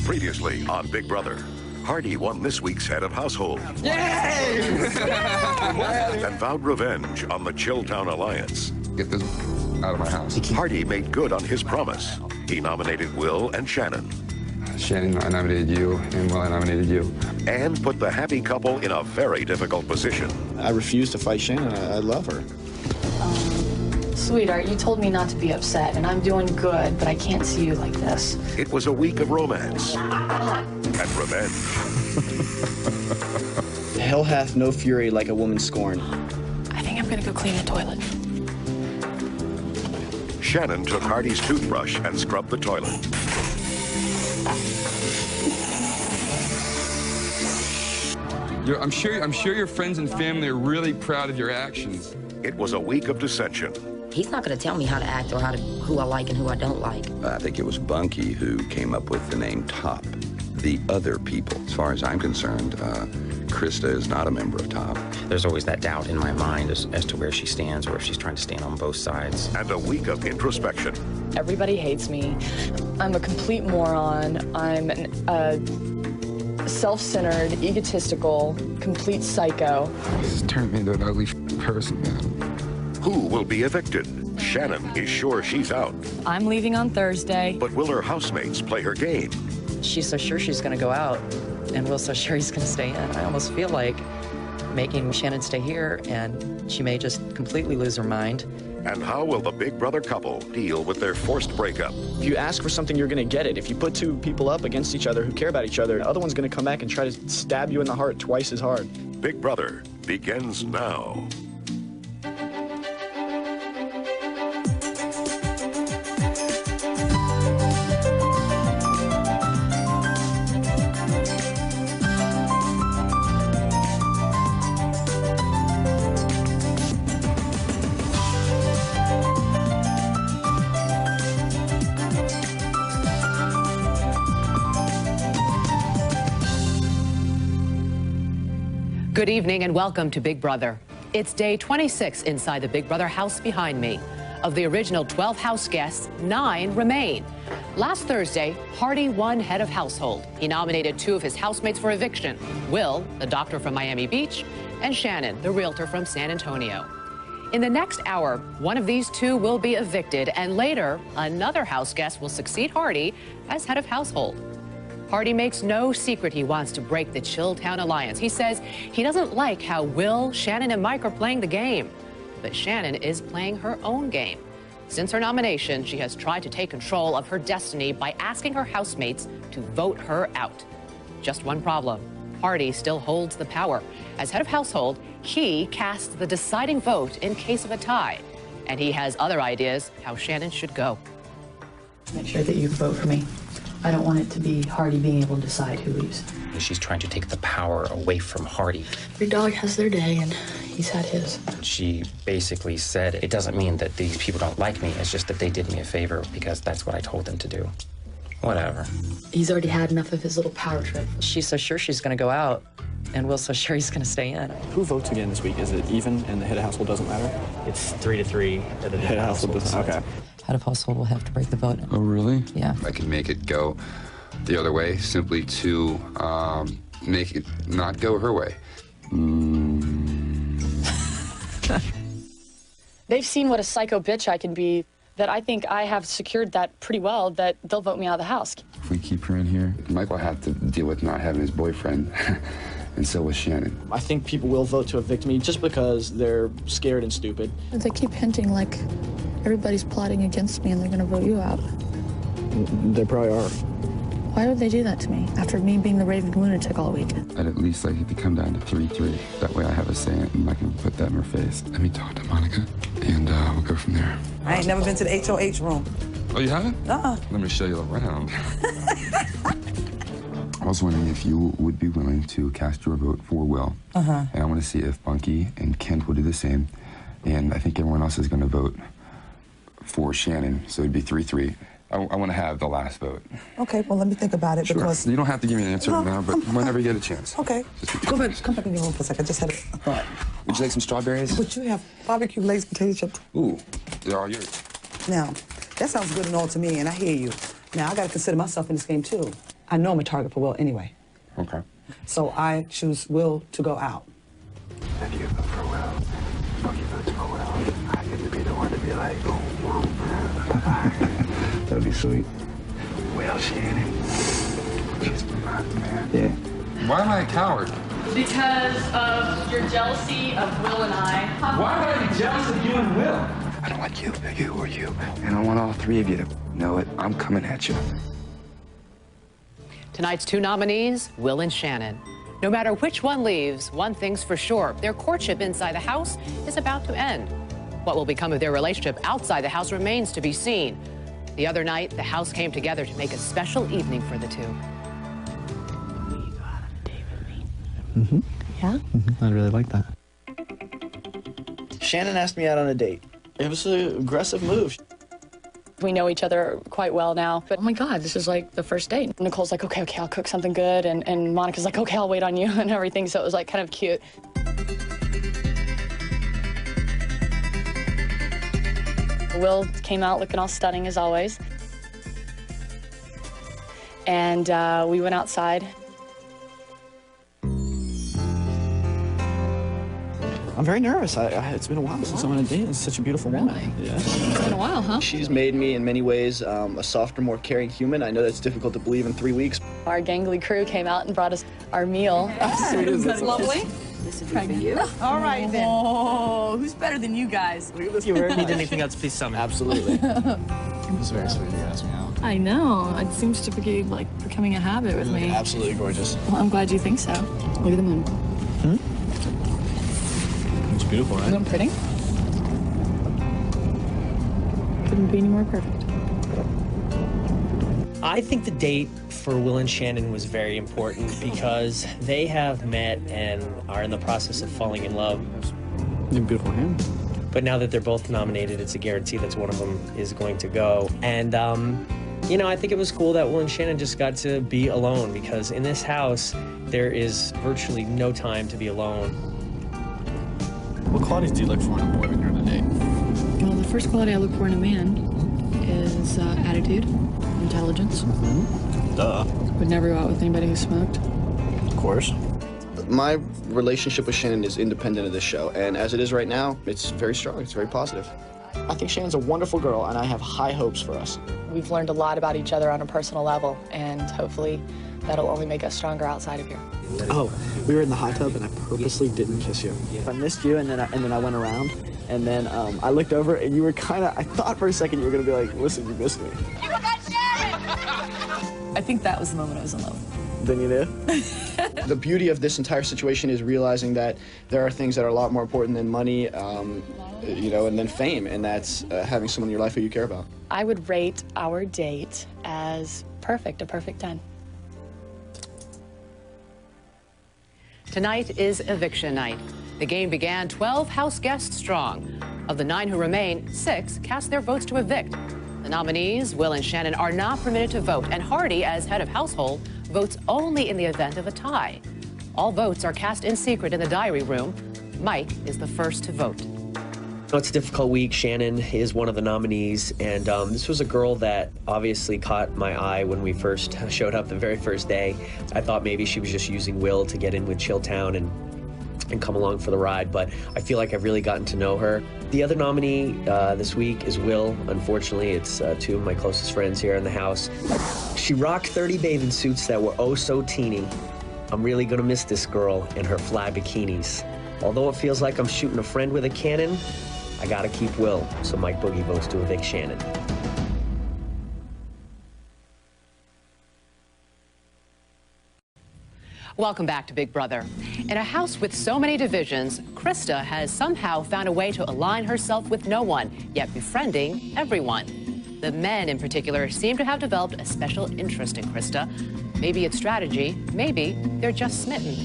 Previously on Big Brother, Hardy won this week's head of household. Yay! And vowed revenge on the Chilltown Alliance. Get this out of my house. Hardy made good on his promise. He nominated Will and Shannon. Shannon, I nominated you, and Will, I nominated you. And put the happy couple in a very difficult position. I refuse to fight Shannon. I love her. Sweetheart, you told me not to be upset, and I'm doing good, but I can't see you like this. It was a week of romance and revenge. Hell hath no fury like a woman scorned. I think I'm gonna go clean the toilet. Shannon took Hardy's toothbrush and scrubbed the toilet. I'm sure your friends and family are really proud of your actions. It was a week of dissension. He's not going to tell me how to act or who I like and who I don't like. I think it was Bunky who came up with the name Top. The other people. As far as I'm concerned, Krista is not a member of Top. There's always that doubt in my mind as to where she stands or if she's trying to stand on both sides. And a week of introspection. Everybody hates me. I'm a complete moron. I'm a self-centered, egotistical, complete psycho. This has turned me into an ugly person, man. Who will be evicted? Shannon is sure she's out. I'm leaving on Thursday. But will her housemates play her game? She's so sure she's going to go out, and Will's so sure he's going to stay in. I almost feel like making Shannon stay here, and she may just completely lose her mind. And how will the Big Brother couple deal with their forced breakup? If you ask for something, you're going to get it. If you put two people up against each other who care about each other, the other one's going to come back and try to stab you in the heart twice as hard. Big Brother begins now. Good evening and welcome to Big Brother. It's day 26 inside the Big Brother house behind me. Of the original 12 house guests, 9 remain. Last Thursday, Hardy won head of household. He nominated 2 of his housemates for eviction, Will, the doctor from Miami Beach, and Shannon, the realtor from San Antonio. In the next hour, one of these 2 will be evicted, and later, another house guest will succeed Hardy as head of household. Hardy makes no secret he wants to break the Chilltown Alliance. He says he doesn't like how Will, Shannon, and Mike are playing the game. But Shannon is playing her own game. Since her nomination, she has tried to take control of her destiny by asking her housemates to vote her out. Just one problem. Hardy still holds the power. As head of household, he casts the deciding vote in case of a tie. And he has other ideas how Shannon should go. Make sure that you vote for me. I don't want it to be Hardy being able to decide who leaves. She's trying to take the power away from Hardy. Every dog has their day, and he's had his. She basically said, it doesn't mean that these people don't like me, it's just that they did me a favor because that's what I told them to do. Whatever. He's already had enough of his little power trip. She's so sure she's going to go out, and Will's so sure he's going to stay in. Who votes again this week? Is it even and the head of household doesn't matter? It's 3-3. The head of household doesn't. Okay. Head of household will have to break the vote. Oh, really? Yeah. I can make it go the other way, simply to make it not go her way. They've seen what a psycho bitch I can be, that I think I have secured that pretty well, that they'll vote me out of the house. If we keep her in here, Mike will have to deal with not having his boyfriend, and so will Shannon. I think people will vote to evict me just because they're scared and stupid. They keep hinting like everybody's plotting against me and they're going to vote you out. They probably are. Why would they do that to me after me being the raving lunatic all week? I'd at least like it to come down to 3-3. That way I have a say in it and I can put that in her face. Let me talk to Monica, and we'll go from there. I ain't never been to the HOH room. Oh, you haven't? Uh-uh. Let me show you around. I was wondering if you would be willing to cast your vote for Will. Uh-huh. And I want to see if Bunky and Kent will do the same. And I think everyone else is going to vote for Shannon, so it'd be 3-3. I want to have the last vote. Okay, well, let me think about it, Sure. because... You don't have to give me an answer No, now, but whenever you get a chance. Okay. Come back in your room for a second. I just had a thought. Would you like some strawberries? Would you have barbecue Lay's potato chips? Ooh, they're all yours. Now, that sounds good and all to me, and I hear you. Now, I got to consider myself in this game, too. I know I'm a target for Will anyway. Okay. So I choose Will to go out. If you vote for Will, if you vote for Will, I get to be the one to be like, oh, that'd be sweet. Will Shannon. She's my man. Yeah. Why am I a coward? Because of your jealousy of Will and I. Why would I be jealous of you and Will? I don't like you or you. And I want all three of you to know it. I'm coming at you. Tonight's two nominees, Will and Shannon. No matter which one leaves, one thing's for sure, their courtship inside the house is about to end. What will become of their relationship outside the house remains to be seen. The other night, the house came together to make a special evening for the two. Mm-hmm. Yeah? Mm-hmm. I really like that. Shannon asked me out on a date. It was an aggressive move. We know each other quite well now, but oh my God, this is like the first date. Nicole's like, okay, I'll cook something good, and Monica's like, okay, I'll wait on you and everything, so it was like kind of cute. Will came out looking all stunning as always, and we went outside. I'm very nervous. It's been a while since I'm on a date. It's such a beautiful woman. Yeah. It's been a while, huh? She's made me, in many ways, a softer, more caring human. I know that's difficult to believe in 3 weeks. Our gangly crew came out and brought us our meal. That's lovely. This is for you. All right, then. Oh, who's better than you guys? If you need anything else, please tell me. Absolutely. It was very sweet of you to ask me out. I know. It seems to be like becoming a habit with me. Absolutely gorgeous. Well, I'm glad you think so. Look at the moon. It's beautiful, right? Isn't it pretty? Couldn't be any more perfect. I think the date for Will and Shannon was very important because they have met and are in the process of falling in love. You're beautiful hand. But now that they're both nominated, it's a guarantee that one of them is going to go. And, you know, I think it was cool that Will and Shannon just got to be alone because in this house, there is virtually no time to be alone. What qualities do you look for in a boy when you're on a date? Well, the first quality I look for in a man is attitude, intelligence. Duh. Would never go out with anybody who smoked. Of course. My relationship with Shannon is independent of this show, and as it is right now, it's very strong. It's very positive. I think Shannon's a wonderful girl, and I have high hopes for us. We've learned a lot about each other on a personal level, and hopefully that'll only make us stronger outside of here. Oh, we were in the hot tub, and I purposely didn't kiss you. I missed you, and then I went around, and then I looked over, and you were kind of, I thought for a second you were going to be like, listen, you missed me. You got Shannon! I think that was the moment I was in love. Then you knew? The beauty of this entire situation is realizing that there are things that are a lot more important than money, you know, and then fame, and that's having someone in your life who you care about. I would rate our date as perfect, a perfect 10. Tonight is eviction night. The game began 12 house guests strong. Of the 9 who remain, 6 cast their votes to evict. The nominees, Will and Shannon, are not permitted to vote, and Hardy, as head of household, votes only in the event of a tie. All votes are cast in secret in the diary room. Mike is the first to vote. It's a difficult week. Shannon is one of the nominees, and this was a girl that obviously caught my eye when we first showed up the very first day. I thought maybe she was just using Will to get in with Chilltown and come along for the ride, but I feel like I've really gotten to know her. The other nominee this week is Will. Unfortunately, it's 2 of my closest friends here in the house. She rocked 30 bathing suits that were oh so teeny. I'm really gonna miss this girl and her fly bikinis. Although it feels like I'm shooting a friend with a cannon, I gotta keep Will, so Mike Boogie votes to evict Shannon. Welcome back to Big Brother. In a house with so many divisions, Krista has somehow found a way to align herself with no one, yet befriending everyone. The men, in particular, seem to have developed a special interest in Krista. Maybe it's strategy, maybe they're just smitten.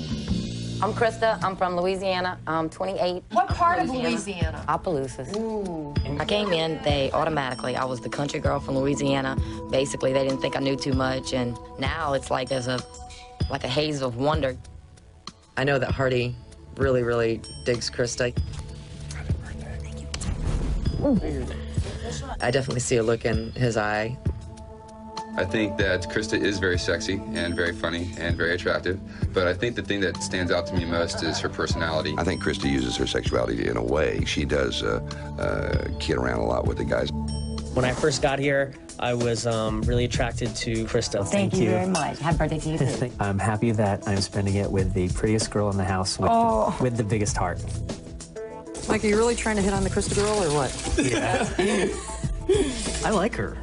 I'm Krista. I'm from Louisiana. I'm 28. What part of Louisiana? Opelousas. Ooh. I came in, I was the country girl from Louisiana. Basically, they didn't think I knew too much, and now it's like there's a haze of wonder. I know that Hardy really, really digs Krista. I definitely see a look in his eye. I think that Krista is very sexy and very funny and very attractive, but I think the thing that stands out to me most is her personality. I think Krista uses her sexuality in a way. She does kid around a lot with the guys. When I first got here, I was really attracted to Krista. Thank you very much. Happy birthday to you too. I'm happy that I'm spending it with the prettiest girl in the house with the biggest heart. Mike, are you really trying to hit on the Krista girl or what? Yeah. I like her.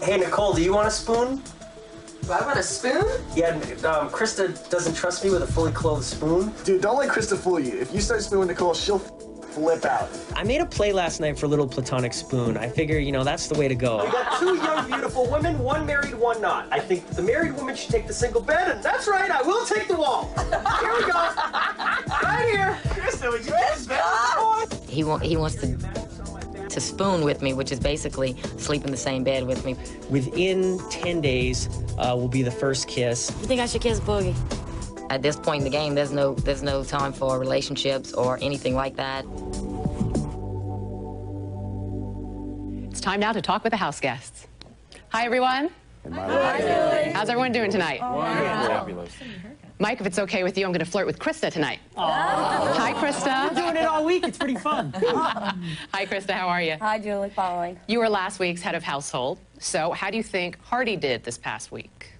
Hey, Nicole, do you want a spoon? Do I want a spoon? Yeah, Krista doesn't trust me with a fully clothed spoon. Dude, don't let Krista fool you. If you start spooning Nicole, she'll flip out. I made a play last night for Little Platonic Spoon. I figure, you know, that's the way to go. We got 2 young, beautiful women, 1 married, 1 not. I think the married woman should take the single bed, and that's right, I will take the wall. Here we go. Right here. Krista, would you take the bed? He wants to spoon with me, which is basically sleep in the same bed with me. Within 10 days will be the first kiss. You think I should kiss Boogie? At this point in the game, there's no time for relationships or anything like that. It's time now to talk with the house guests. Hi, everyone. Hi. How's everyone doing tonight? Fabulous. Mike, if it's okay with you, I'm going to flirt with Krista tonight. Hi, Krista. We're doing it all week. It's pretty fun. Hi, Krista. How are you? Hi, Julie. Fine. You were last week's head of household. So how do you think Hardy did this past week?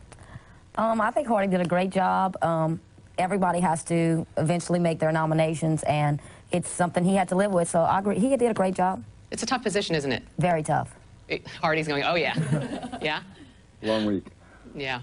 I think Hardy did a great job. Everybody has to eventually make their nominations, and it's something he had to live with, so I agree. He did a great job. It's a tough position, isn't it? Very tough. Hardy's going, oh, yeah. Yeah? Long week. Yeah.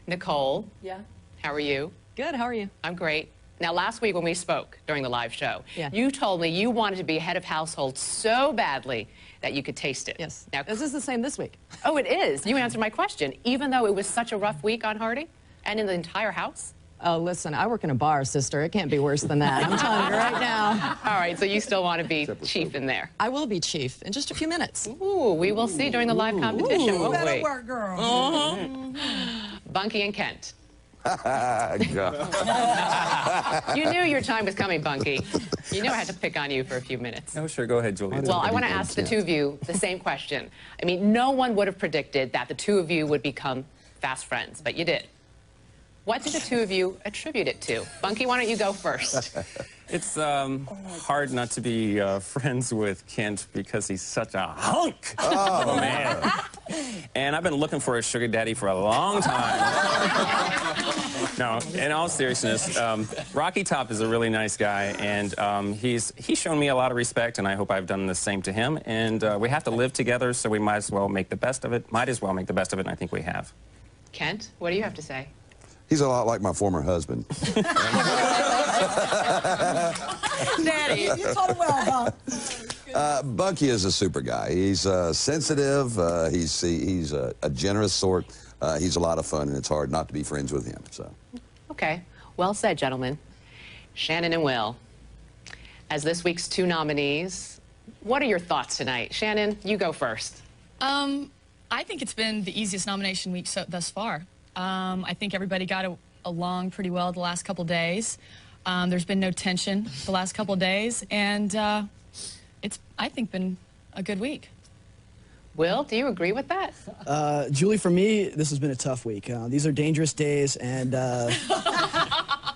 Nicole. Yeah. How are you? Good. How are you? I'm great. Now, last week when we spoke during the live show, you told me you wanted to be head of household so badly that you could taste it. Yes. Now, this is the same this week. Oh, it is? You answered my question. Even though it was such a rough week on Hardy and in the entire house? Oh, listen, I work in a bar, sister. It can't be worse than that. I'm telling you right now. All right, so you still want to be chief in there? I will be chief in just a few minutes. Ooh, we will see during the live competition, won't better we? work, girl. Bunky and Kent. God. You knew your time was coming, Bunky. You knew I had to pick on you for a few minutes. Oh, sure. Go ahead, Julie. Well, I want to ask the two of you the same question. I mean, no one would have predicted that the two of you would become fast friends, but you did. What did the two of you attribute it to? Bunky, why don't you go first? It's hard not to be friends with Kent because he's such a hunk. Oh, man. And I've been looking for a sugar daddy for a long time. No, in all seriousness, Rocky Top is a really nice guy, and he's shown me a lot of respect, and I hope I've done the same to him. And we have to live together, so we might as well make the best of it. Might as well make the best of it, and I think we have. Kent, what do you have to say? He's a lot like my former husband. Daddy, you told him well, huh? Bunky is a super guy. He's sensitive. He's a generous sort. He's a lot of fun, and it's hard not to be friends with him. So. Okay, well said, gentlemen. Shannon and Will, as this week's two nominees, what are your thoughts tonight? Shannon, you go first. I think it's been the easiest nomination week thus far. I think everybody got along pretty well the last couple days. There's been no tension the last couple days, and it's, I think, been a good week. Will, do you agree with that? Julie, for me, this has been a tough week. These are dangerous days, and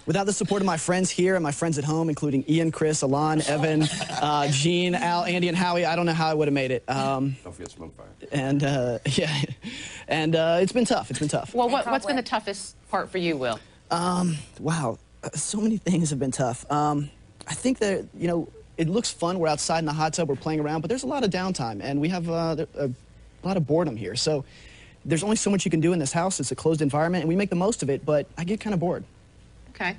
without the support of my friends here and my friends at home, including Ian, Chris, Alon, Evan, Gene, Al, Andy, and Howie, I don't know how I would have made it. Don't forget Smoke Fire. And, yeah, and it's been tough. It's been tough. Well, what's been the toughest part for you, Will? Wow, so many things have been tough. I think that, you know, it looks fun. We're outside in the hot tub, we're playing around, but there's a lot of downtime, and we have a lot of boredom here. So there's only so much you can do in this house. It's a closed environment, and we make the most of it, but I get kind of bored. Okay.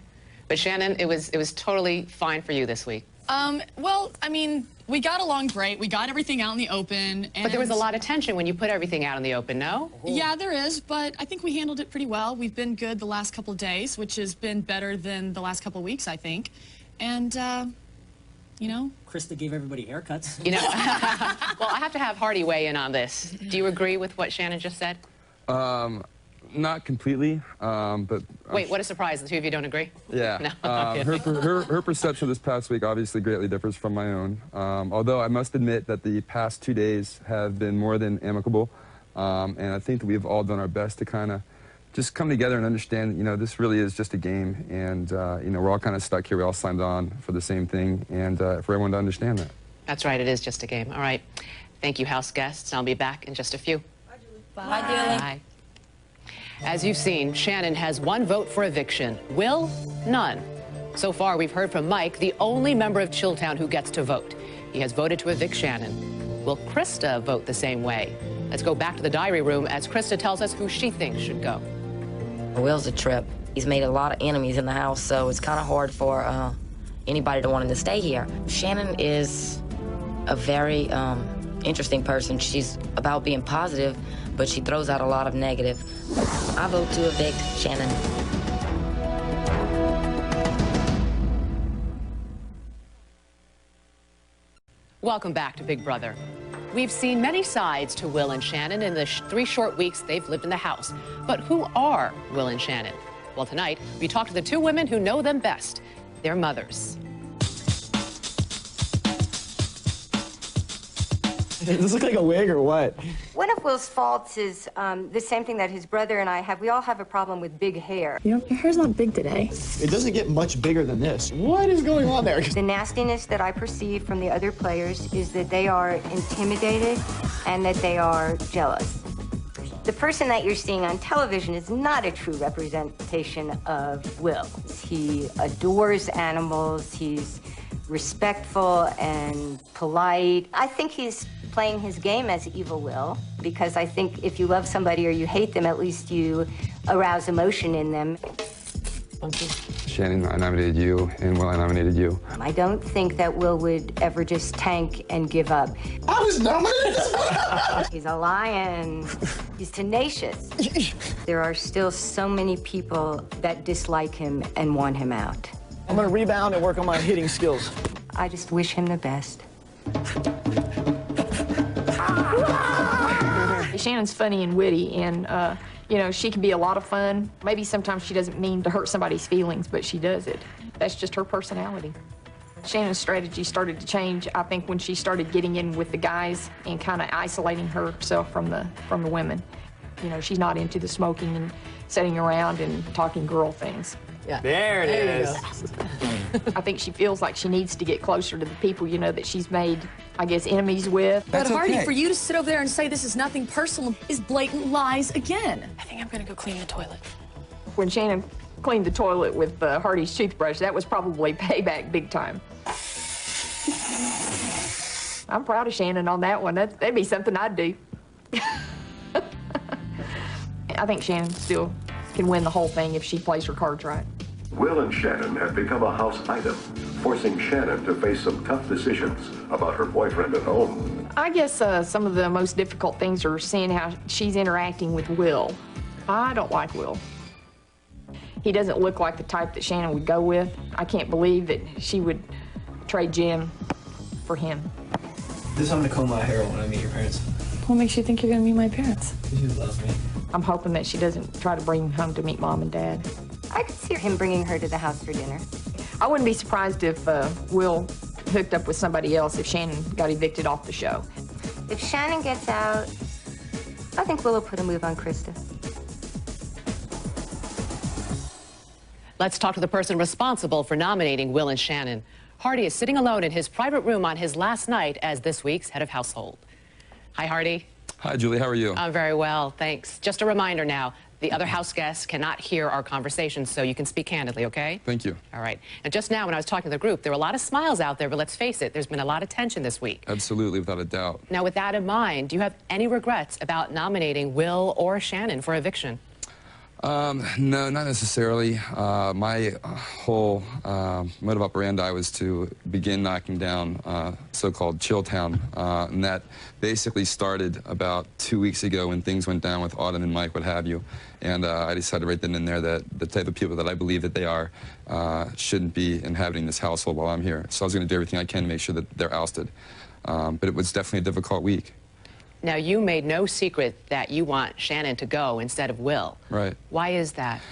But Shannon, it was totally fine for you this week. Well, I mean, we got along great. We got everything out in the open. And But there was a lot of tension when you put everything out in the open, no? Yeah, there is, but I think we handled it pretty well. We've been good the last couple of days, which has been better than the last couple of weeks, I think. And, you know. Krista gave everybody haircuts. You know, well, I have to have Hardy weigh in on this. Do you agree with what Shannon just said? Not completely, but... Wait, what a surprise. The two of you don't agree? Yeah. No, her perception this past week obviously greatly differs from my own. Although I must admit that the past 2 days have been more than amicable. And I think that we've all done our best to kind of just come together and understand, you know, this really is just a game, and, you know, we're all kind of stuck here. We all signed on for the same thing, and for everyone to understand that. That's right, it is just a game. All right. Thank you, house guests. I'll be back in just a few. Bye, Julie. Bye. As you've seen, Shannon has 1 vote for eviction. Will, none. So far, we've heard from Mike, the only member of Chilltown who gets to vote. He has voted to evict Shannon. Will Krista vote the same way? Let's go back to the diary room as Krista tells us who she thinks should go. Will's a trip. He's made a lot of enemies in the house, so it's kind of hard for anybody to want him to stay here. Shannon is a very interesting person. She's about being positive, but she throws out a lot of negative. I vote to evict Shannon. Welcome back to Big Brother. We've seen many sides to Will and Shannon in the 3 short weeks they've lived in the house. But who are Will and Shannon? Well, tonight, we talk to the 2 women who know them best, their mothers. Does this look like a wig or what? One of Will's faults is the same thing that his brother and I have. We all have a problem with big hair. You know, your hair's not big today. It doesn't get much bigger than this. What is going on there? The nastiness that I perceive from the other players is that they are intimidated and that they are jealous. The person that you're seeing on television is not a true representation of Will. He adores animals. He's respectful and polite. I think he's playing his game as evil Will, because I think if you love somebody or you hate them, at least you arouse emotion in them. Shannon, I nominated you, and Will, I nominated you. I don't think that Will would ever just tank and give up. I was nominated! He's a lion. He's tenacious. There are still so many people that dislike him and want him out. I'm gonna rebound and work on my hitting skills. I just wish him the best. Shannon's funny and witty, and you know, she can be a lot of fun. Maybe sometimes she doesn't mean to hurt somebody's feelings, but she does it. That's just her personality. Shannon's strategy started to change, I think, when she started getting in with the guys and kind of isolating herself from the women. You know, she's not into the smoking and sitting around and talking girl things. Yeah. There it is. I think she feels like she needs to get closer to the people, you know, that she's made, I guess, enemies with. But Hardy, for you to sit over there and say this is nothing personal is blatant lies again. I think I'm gonna go clean the toilet. When Shannon cleaned the toilet with Hardy's toothbrush, that was probably payback big time. I'm proud of Shannon on that one. That'd be something I'd do. I think Shannon still can win the whole thing if she plays her cards right. Will and Shannon have become a house item, forcing Shannon to face some tough decisions about her boyfriend at home. I guess some of the most difficult things are seeing how she's interacting with Will. I don't like Will. He doesn't look like the type that Shannon would go with. I can't believe that she would trade Jim for him. This is I'm gonna comb my hair when I meet your parents. What makes you think you're gonna meet my parents? You love me. I'm hoping that she doesn't try to bring him home to meet Mom and Dad. I could see him bringing her to the house for dinner. I wouldn't be surprised if Will hooked up with somebody else if Shannon got evicted off the show. If Shannon gets out, I think Will put a move on Krista. Let's talk to the person responsible for nominating Will and Shannon. Hardy is sitting alone in his private room on his last night as this week's head of household. Hi, Hardy. Hi, Julie. How are you? I'm very well, thanks. Just a reminder now, the other house guests cannot hear our conversation, so you can speak candidly, okay? Thank you. All right. And just now, when I was talking to the group, there were a lot of smiles out there, but let's face it, there's been a lot of tension this week. Absolutely, without a doubt. Now, with that in mind, do you have any regrets about nominating Will or Shannon for eviction? No, not necessarily. My whole modus operandi was to begin knocking down so-called Chilltown, and that basically started about 2 weeks ago when things went down with Autumn and Mike, what have you. And I decided right then and there that the type of people that I believe that they are shouldn't be inhabiting this household while I'm here. So I was going to do everything I can to make sure that they're ousted. But it was definitely a difficult week. Now, you made no secret that you want Shannon to go instead of Will. Right. Why is that?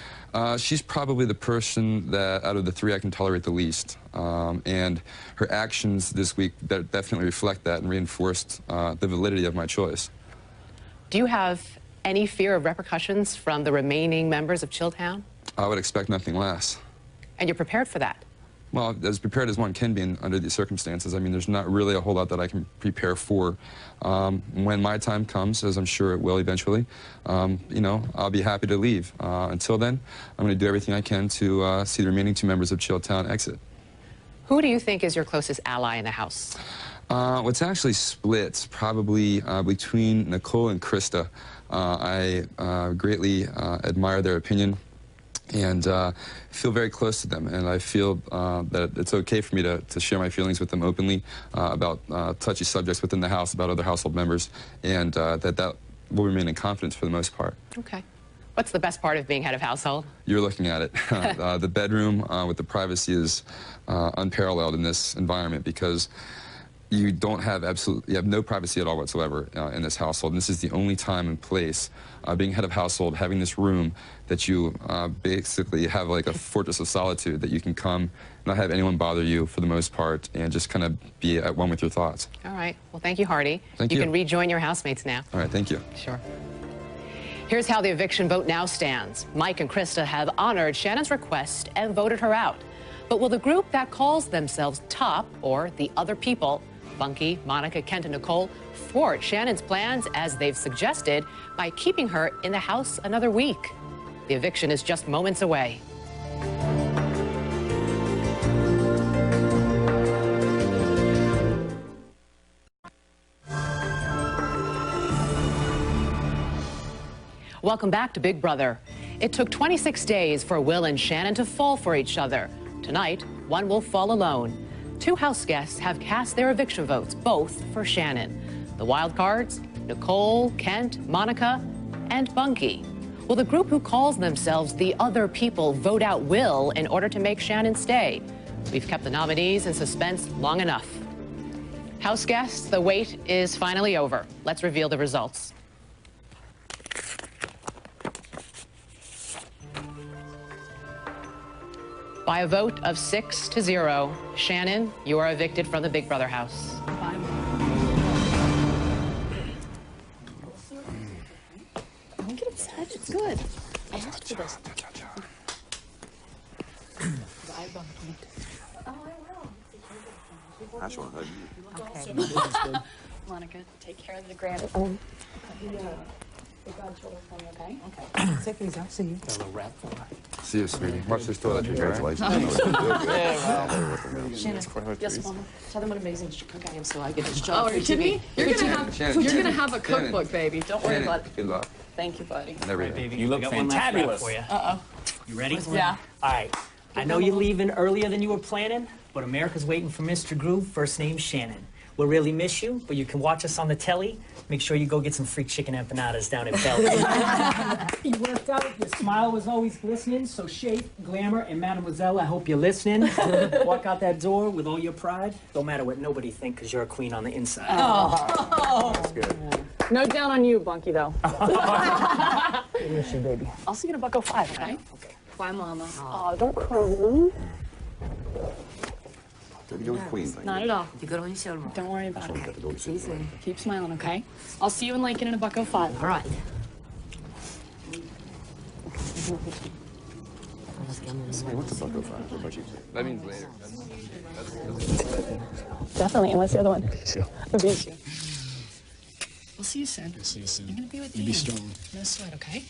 She's probably the person that, out of the three, I can tolerate the least. And her actions this week definitely reflect that and reinforced the validity of my choice. Do you have any fear of repercussions from the remaining members of Chilltown? I would expect nothing less. And you're prepared for that? Well, as prepared as one can be under these circumstances. I mean, there's not really a whole lot that I can prepare for. When my time comes, as I'm sure it will eventually, you know, I'll be happy to leave. Until then, I'm going to do everything I can to see the remaining 2 members of Chilltown exit. Who do you think is your closest ally in the House? It's actually split, probably between Nicole and Krista. I greatly admire their opinion and feel very close to them, and I feel that it's okay for me to share my feelings with them openly about touchy subjects within the house, about other household members, and that will remain in confidence for the most part. Okay. What's the best part of being head of household? You're looking at it. The bedroom with the privacy is unparalleled in this environment because you have no privacy at all whatsoever in this household. And this is the only time and place, being head of household, having this room that you basically have like a fortress of solitude that you can come, not have anyone bother you for the most part, and just kind of be at one with your thoughts. All right. Well, thank you, Hardy. Thank you. You can rejoin your housemates now. All right, thank you. Sure. Here's how the eviction vote now stands. Mike and Krista have honored Shannon's request and voted her out. But will the group that calls themselves Top, or the other people, Bunky, Monica, Kent, and Nicole, thwart Shannon's plans as they've suggested by keeping her in the house another week? The eviction is just moments away. Welcome back to Big Brother. It took 26 days for Will and Shannon to fall for each other. Tonight, one will fall alone. 2 house guests have cast their eviction votes, both for Shannon. The wild cards, Nicole, Kent, Monica, and Bunky. Will the group who calls themselves the other people vote out Will in order to make Shannon stay? We've kept the nominees in suspense long enough. House guests, the wait is finally over. Let's reveal the results. By a vote of 6-0, Shannon, you are evicted from the Big Brother house. Don't get upset. It's good. I have to do this. I just want to hug you. Okay. Monica, take care of the grand. The godchildren for me, okay? Okay. Take these. I'll see you. Got a little wrap for her. See you, sweetie. Watch this toiletries. Congratulations. Shannon, yes, Mama. Tell them what amazing cook I am so I get this job. Oh, are you kidding me? You're gonna have a cookbook, baby. Don't worry about it. Good luck. Thank you, buddy. All right, baby. You look I got one last wrap fantabulous. for you. Uh-oh. You ready? Yeah. All right. I know you're leaving earlier than you were planning, but America's waiting for Mr. Groove, first name Shannon. We'll really miss you, but you can watch us on the telly. Make sure you go get some free chicken empanadas down in Bellevue. You worked out. Your smile was always glistening. So, Shape, Glamour, and Mademoiselle, I hope you're listening. Walk out that door with all your pride. Don't matter what nobody think, because you're a queen on the inside. Oh. That's good. No down on you, Bunky, though. I miss you, baby. I'll see you in a bucko 5, okay? Okay. Bye, Mama. Oh, don't cry. Did you go with Queen? Not at all. Don't worry about it. See you soon. Keep smiling, okay? I'll see you in Lincoln in a bucko 5. All right. What's the bucko five? What about you? That means later. Definitely, and what's the other one? Sure. Abishu. We'll see you soon. I'll see you soon. You're gonna be with You Ian. be strong. No sweat, okay?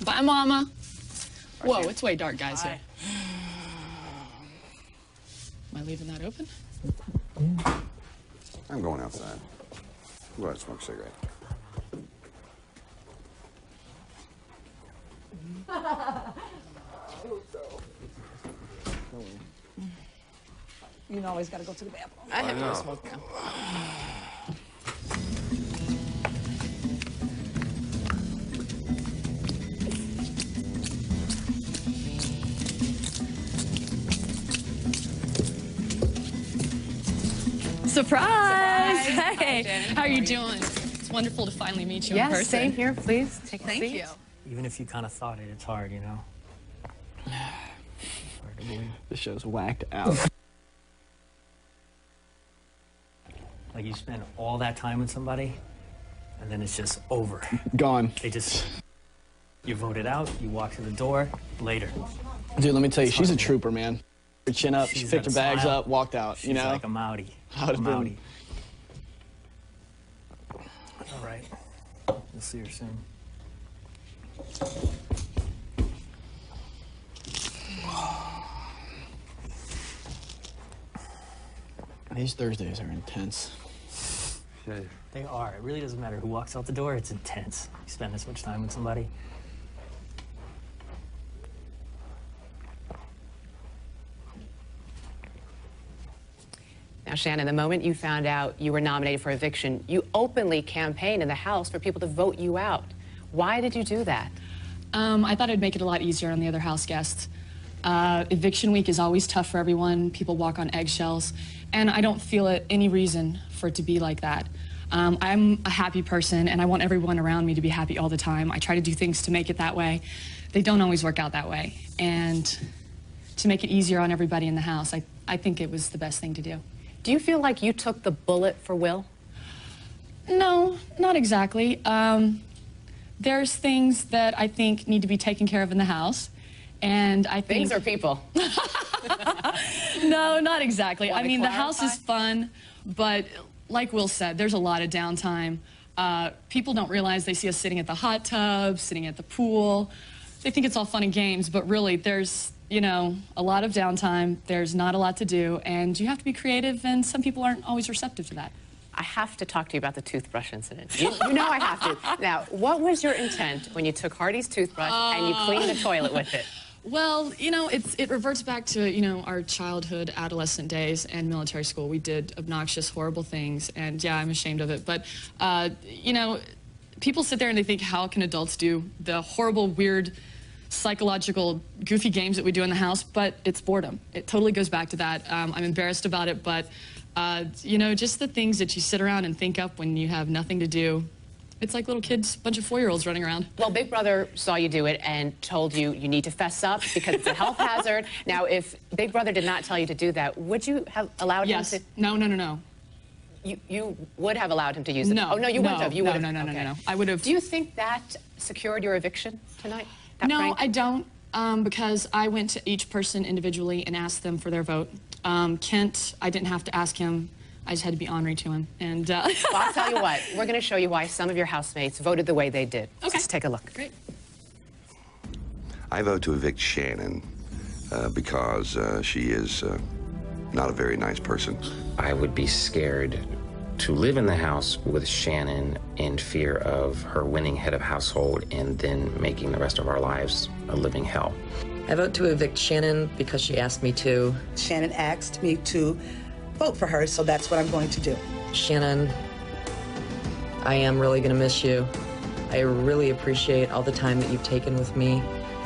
Bye, Mama. Whoa, it's way dark, guys, here. Am I leaving that open? I'm going outside. Go ahead, smoke a cigarette. You know, always got to go to the bathroom. I have know. no smoke now. Surprise! Hey, how are you doing? It's wonderful to finally meet you in person. Yes, same here, please. Take a Thank seat. you. Even if you kind of thought it, it's hard, you know? Hard to believe. The show's whacked out. Like you spend all that time with somebody, and then it's just over. Gone. You voted out, you walk to the door, later. Dude, let me tell you, she's a trooper, man. Her chin up, she She's picked her got a bags smile. up, walked out, She's you know? like a Maori. I would've been- Maori. All right. We'll see her soon. These Thursdays are intense. They are. It really doesn't matter who walks out the door. It's intense. You spend this much time with somebody. Now, Shannon, the moment you found out you were nominated for eviction, you openly campaigned in the House for people to vote you out. Why did you do that? I thought it'd make it a lot easier on the other house guests. Eviction week is always tough for everyone. People walk on eggshells, and I don't feel any reason for it to be like that. I'm a happy person, and I want everyone around me to be happy all the time. I try to do things to make it that way. They don't always work out that way. And to make it easier on everybody in the house, I think it was the best thing to do. Do you feel like you took the bullet for Will? No, not exactly. There's things that I think need to be taken care of in the house, and I think... Things or people? No, not exactly. Want I to mean, the house clarify? is fun, but like Will said, there's a lot of downtime. People don't realize they see us sitting at the hot tub, sitting at the pool. They think it's all fun and games, but really there's, you know, a lot of downtime. There's not a lot to do, and you have to be creative, and some people aren't always receptive to that. I have to talk to you about the toothbrush incident. You know I have to. Now, what was your intent when you took Hardy's toothbrush and you cleaned the toilet with it? Well, you know, it reverts back to, you know, our childhood, adolescent days and military school. We did obnoxious, horrible things, and yeah, I'm ashamed of it. But, you know, people sit there and they think, how can adults do the horrible, weird, psychological, goofy games that we do in the house? But it's boredom. It totally goes back to that. I'm embarrassed about it, but, you know, just the things that you sit around and think up when you have nothing to do. It's like little kids, a bunch of 4-year-olds running around. Well, Big Brother saw you do it and told you you need to fess up because it's a health hazard. Now, if Big Brother did not tell you to do that, would you have allowed him to? No. You would have allowed him to use it? No. Oh, no, you wouldn't have. You No, would have. no. I would have. Do you think that secured your eviction tonight? That No, prank? I don't, because I went to each person individually and asked them for their vote. Kent, I didn't have to ask him. I just had to be ornery to him. And Well, I'll tell you what. We're going to show you why some of your housemates voted the way they did. Okay. Let's take a look. Great. I vote to evict Shannon because she is not a very nice person. I would be scared to live in the house with Shannon in fear of her winning head of household and then making the rest of our lives a living hell. I vote to evict Shannon because she asked me to. Shannon asked me to vote for her, so that's what I'm going to do. Shannon, I am really going to miss you. I really appreciate all the time that you've taken with me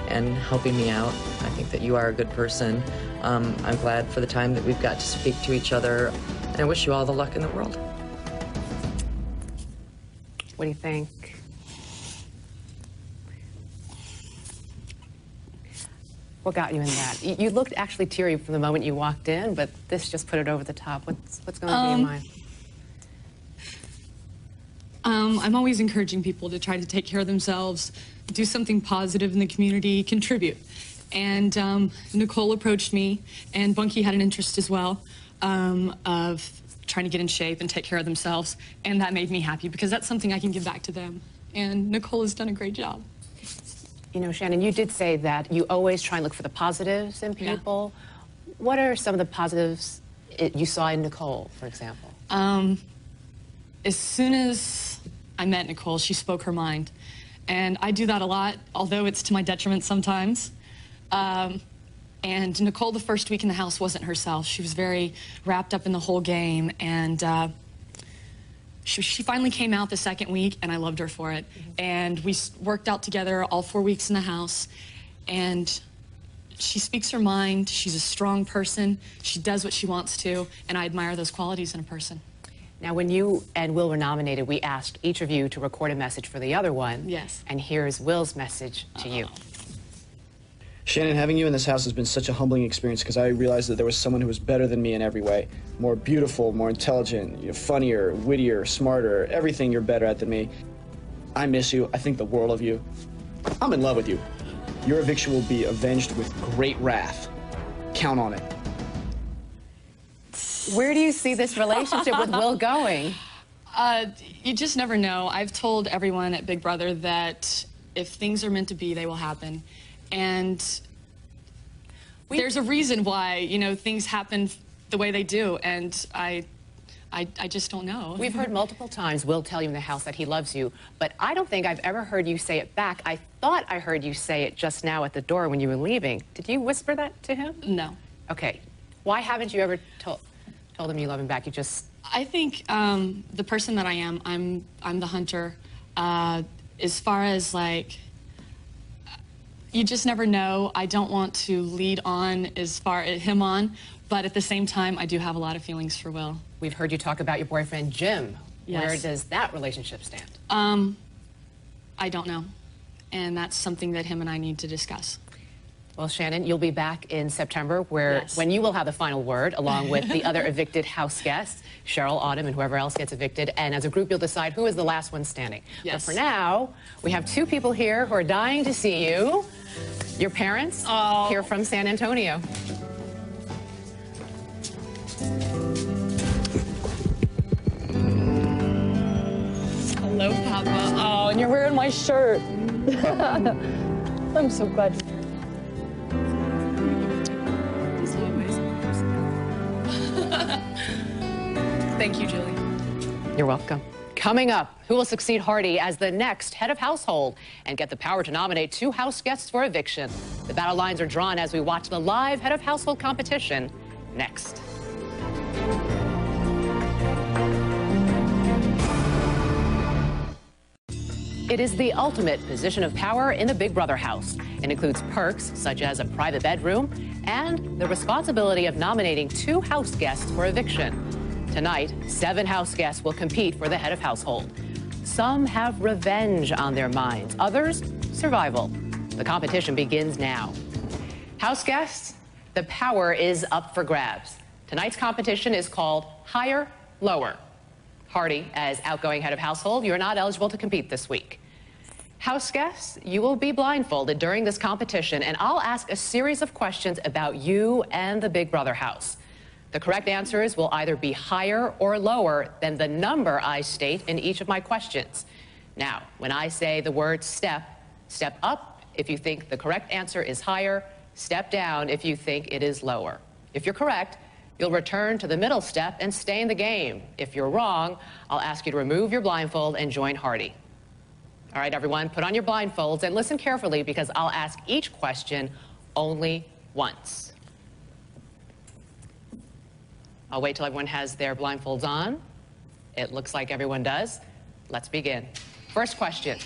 and helping me out. I think that you are a good person. I'm glad for the time that we've got to speak to each other, and I wish you all the luck in the world. What do you think? What got you in that? You looked actually teary from the moment you walked in, but this just put it over the top. What's going on in your mind? I'm always encouraging people to try to take care of themselves, do something positive in the community, contribute. And Nicole approached me, and Bunky had an interest as well of trying to get in shape and take care of themselves. And that made me happy because that's something I can give back to them. And Nicole has done a great job. You know, Shannon, you did say that you always try and look for the positives in people. Yeah. What are some of the positives you saw in Nicole, for example? As soon as I met Nicole, she spoke her mind. And I do that a lot, although it's to my detriment sometimes. And Nicole, the first week in the house, wasn't herself. She was very wrapped up in the whole game. And she finally came out the second week, and I loved her for it. Mm-hmm. And we worked out together all 4 weeks in the house. And she speaks her mind. She's a strong person. She does what she wants to. And I admire those qualities in a person. Now, when you and Will were nominated, we asked each of you to record a message for the other one. Yes. And here's Will's message to you. Shannon, having you in this house has been such a humbling experience because I realized that there was someone who was better than me in every way. More beautiful, more intelligent, you're funnier, wittier, smarter, everything you're better at than me. I miss you. I think the world of you. I'm in love with you. Your eviction will be avenged with great wrath. Count on it. Where do you see this relationship with Will going? You just never know. I've told everyone at Big Brother that if things are meant to be, they will happen. And there's a reason why, you know, things happen the way they do, and I just don't know. We've heard multiple times Will tell you in the house that he loves you, but I don't think I've ever heard you say it back. I thought I heard you say it just now at the door when you were leaving. Did you whisper that to him? No. Okay. Why haven't you ever told him you love him back? You just... I think the person that I am, I'm the hunter. As far as, like... You just never know. I don't want to lead on as far as him on, but at the same time, I do have a lot of feelings for Will. We've heard you talk about your boyfriend, Jim. Yes. Where does that relationship stand? I don't know, and that's something that him and I need to discuss. Well, Shannon, you'll be back in September when you will have the final word, along with the other evicted house guests, Cheryl, Autumn, and whoever else gets evicted. And as a group, you'll decide who is the last one standing. Yes. But for now, we have two people here who are dying to see you. Your parents here from San Antonio. Hello, Papa. Oh, and you're wearing my shirt. I'm so glad you're here. Thank you, Julie. You're welcome. Coming up, who will succeed Hardy as the next head of household and get the power to nominate 2 house guests for eviction? The battle lines are drawn as we watch the live head of household competition next. It is the ultimate position of power in the Big Brother house. It includes perks such as a private bedroom and the responsibility of nominating 2 house guests for eviction. Tonight, 7 house guests will compete for the head of household. Some have revenge on their minds, others survival. The competition begins now. House guests, the power is up for grabs. Tonight's competition is called Higher, Lower. Hardy, as outgoing head of household, you're not eligible to compete this week. House guests, you will be blindfolded during this competition, and I'll ask a series of questions about you and the Big Brother house. The correct answers will either be higher or lower than the number I state in each of my questions. Now, when I say the word step, step up if you think the correct answer is higher, step down if you think it is lower. If you're correct, you'll return to the middle step and stay in the game. If you're wrong, I'll ask you to remove your blindfold and join Hardy. All right, everyone, put on your blindfolds and listen carefully because I'll ask each question only once. I'll wait till everyone has their blindfolds on. It looks like everyone does. Let's begin. First question.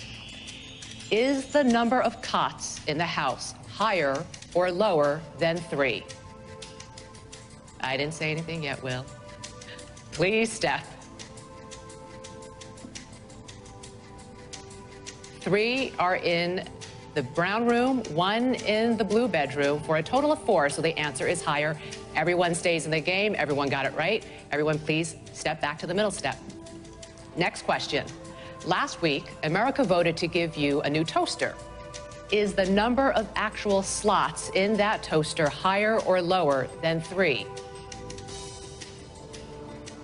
Is the number of cots in the house higher or lower than 3? I didn't say anything yet, Will. Please step. 3 are in the brown room, 1 in the blue bedroom, for a total of 4, so the answer is higher. Everyone stays in the game. Everyone got it right. Everyone, please step back to the middle step. Next question. Last week, America voted to give you a new toaster. Is the number of actual slots in that toaster higher or lower than 3?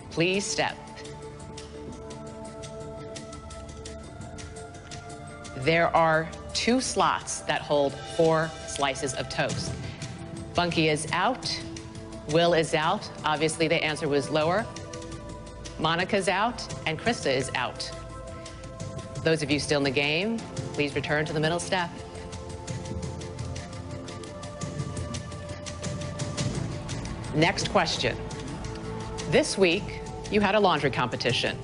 Please step. There are 2 slots that hold 4 slices of toast. Bunky is out. Will is out. Obviously, the answer was lower. Monica's out, and Krista is out. Those of you still in the game, please return to the middle step. Next question. This week, you had a laundry competition.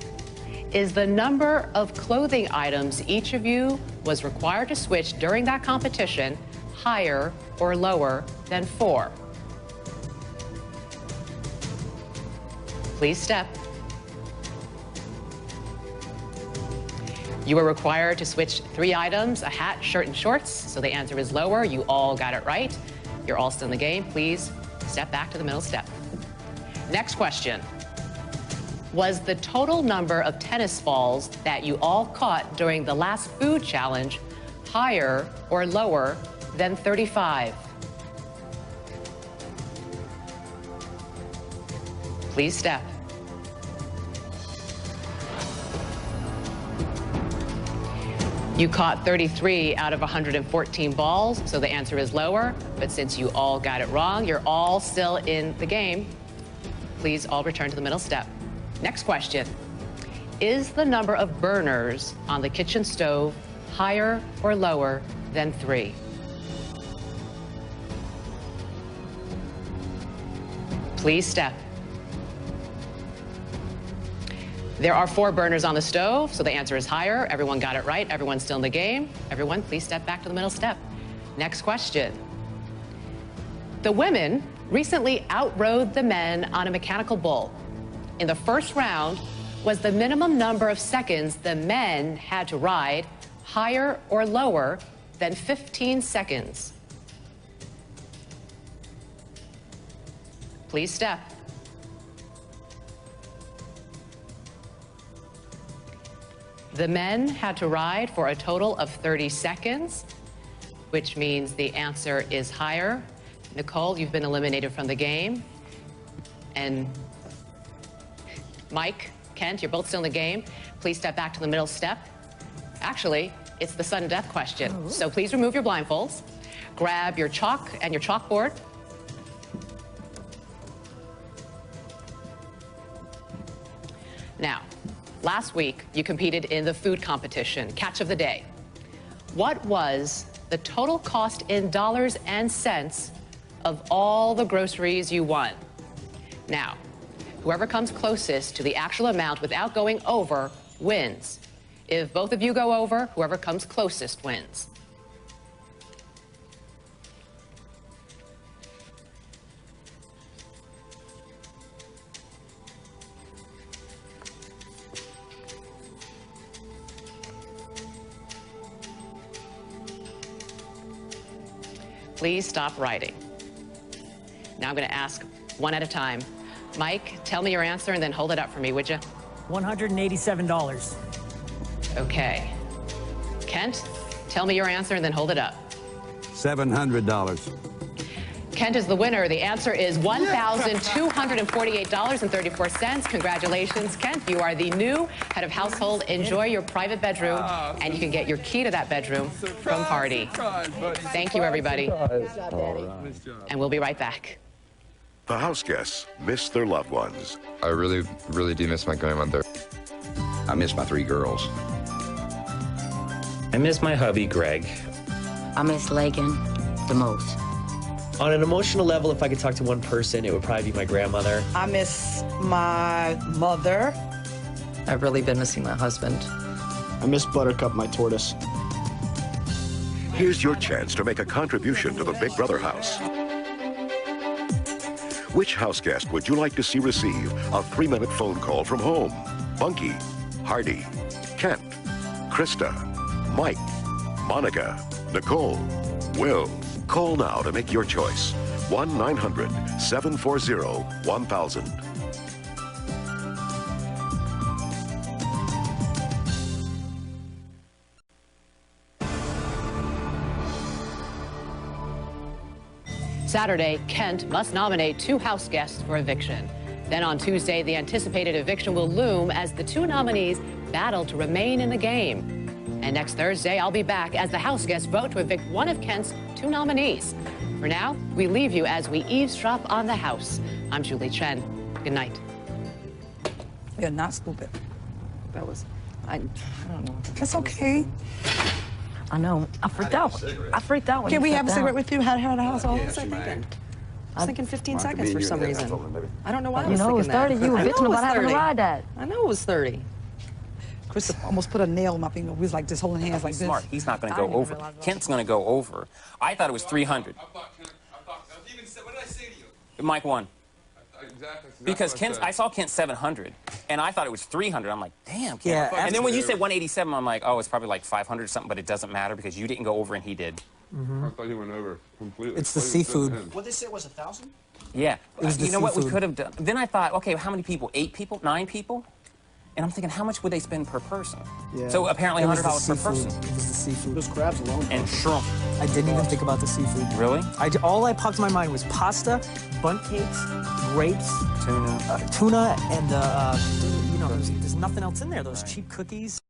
Is the number of clothing items each of you was required to switch during that competition higher or lower than 4? Please step. You were required to switch 3 items, a hat, shirt, and shorts. So the answer is lower. You all got it right. You're all still in the game. Please step back to the middle step. Next question. Was the total number of tennis balls that you all caught during the last food challenge higher or lower than 35? Please step. You caught 33 out of 114 balls, so the answer is lower. But since you all got it wrong, you're all still in the game. Please all return to the middle step. Next question. Is the number of burners on the kitchen stove higher or lower than 3? Please step. There are 4 burners on the stove, so the answer is higher. Everyone got it right. Everyone's still in the game. Everyone, please step back to the middle step. Next question. The women recently outrode the men on a mechanical bull. In the first round, was the minimum number of seconds the men had to ride higher or lower than 15 seconds? Please step. The men had to ride for a total of 30 seconds, which means the answer is higher. Nicole, you've been eliminated from the game. And Mike, Kent, you're both still in the game. Please step back to the middle step. Actually, it's the sudden death question. Oh. So please remove your blindfolds. Grab your chalk and your chalkboard. Now, last week, you competed in the food competition, Catch of the Day. What was the total cost in dollars and cents of all the groceries you won? Now, whoever comes closest to the actual amount without going over wins. If both of you go over, whoever comes closest wins. Please stop writing. Now I'm going to ask one at a time. Mike, tell me your answer and then hold it up for me, would you? $187. Okay. Kent, tell me your answer and then hold it up. $700. Kent is the winner. The answer is $1,248.34. Congratulations, Kent. You are the new head of household. Enjoy your private bedroom, and you can get your key to that bedroom from Hardy. Thank you, everybody. And we'll be right back. The house guests miss their loved ones. I really, really do miss my grandmother. I miss my 3 girls. I miss my hubby, Greg. I miss Lakin the most. On an emotional level, if I could talk to one person, it would probably be my grandmother. I miss my mother. I've really been missing my husband. I miss Buttercup, my tortoise. Here's your chance to make a contribution to the Big Brother house. Which house guest would you like to see receive a 3-minute phone call from home? Bunky, Hardy, Kent, Krista, Mike, Monica, Nicole, Will. Call now to make your choice. 1-900-740-1000. Saturday, Kent must nominate 2 house guests for eviction. Then on Tuesday, the anticipated eviction will loom as the 2 nominees battle to remain in the game. And next Thursday, I'll be back as the house guests vote to evict one of Kent's 2 nominees. For now, we leave you as we eavesdrop on the house. I'm Julie Chen. Good night. You're not stupid. That was, I don't know. That's okay. I know. I freaked out. I freaked out when Can we have a cigarette with you? How to the household? What was I thinking? I was thinking 15 seconds for some reason. I don't know why I You was know it was thinking 30. that. You were I know bitching it was about having to 30. ride that. I know it was 30. Chris almost put a nail in my finger. We was like just holding hands like He's this. smart. He's not going to go over. Kent's going to go over. I thought it was 300. What did I say to you? Mike won. Exactly. Because I saw Kent 700, and I thought it was 300. I'm like, damn, Kent. Yeah, and then when you said 187, I'm like, oh, it's probably like 500 or something, but it doesn't matter because you didn't go over and he did. I thought he went over completely. It's the seafood. What they say was 1,000? Yeah. It was the you know what we seafood. could have done? Then I thought, okay, how many people? 8 people? 9 people? And I'm thinking, how much would they spend per person? Yeah. So apparently It was the $100 per seafood. person. It was the seafood. Those crabs alone. And shrimp. I didn't even think about the seafood. Really? All I popped in my mind was pasta, bundt cakes, grapes, Tuna. tuna, and there's nothing else in there. Those cheap cookies.